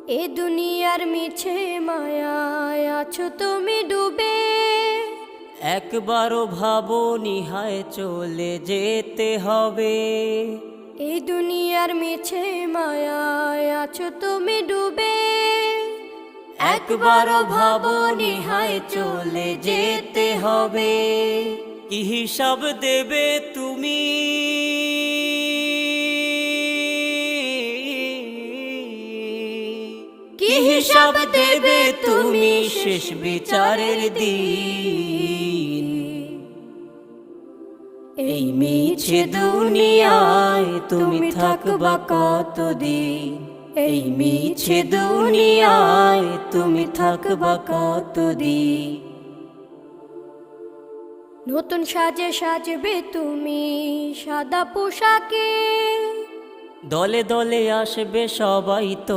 এ দুনিয়ার মিছে মায়ায় আছো তুমি ডুবে, একবারও ভাবো নিহায় চলে যেতে হবে। এই দুনিয়ার মিছে মায়ায় আছো তুমি ডুবে, একবারও ভাবো নিহায় চলে যেতে হবে। কি হিসাব দেবে তুমি, কি হিসাব দেবে তুমি শেষ বিচারের দিন। এই মিছে দুনিয়ায় তুমি থাকবা কতদিন, এই মিছে দুনিয়ায় তুমি থাকবা কতদিন। নতুন সাজে সাজবে তুমি সাদা পোশাকে, দলে দলে আসবে সবাই তো